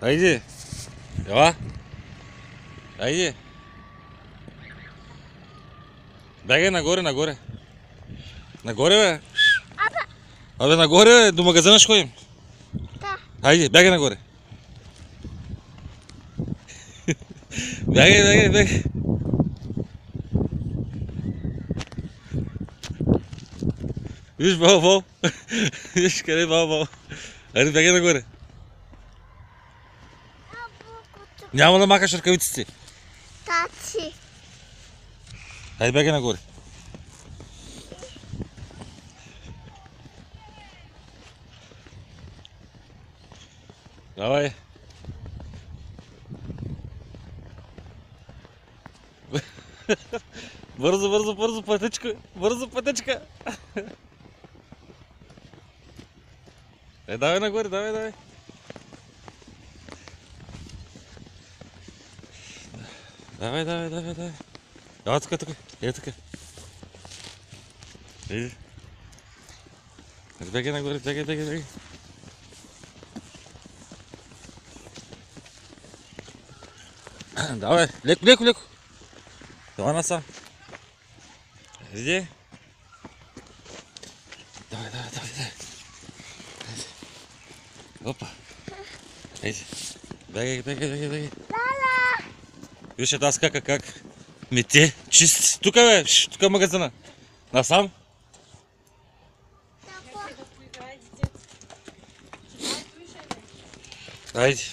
Айди. Ела. Айди. Бягай нагоре, нагоре. Нагоре, бе. Абе, нагоре, бе. До магазина ще ходим. Да. Айди, бягай нагоре. Бягай, бягай, бягай. Виж, бал. Виж къде е бал. Айде, бягай нагоре. Няма да махаш ръкавиците. Тачи. Айде, бягай нагоре. Давай. Бързо, пътечка. Бързо, пътечка. Давай нагоре, давай. Давай. Давай тук. Ей тук. Иди. Бягай нагоре, бягай. Давай, леко. Давай насам. Иди. Давай. Опа. Иди. Бягай. Лала. Виж аз как мете, чист. Тук бе, тук е магазина. Насам. Айде,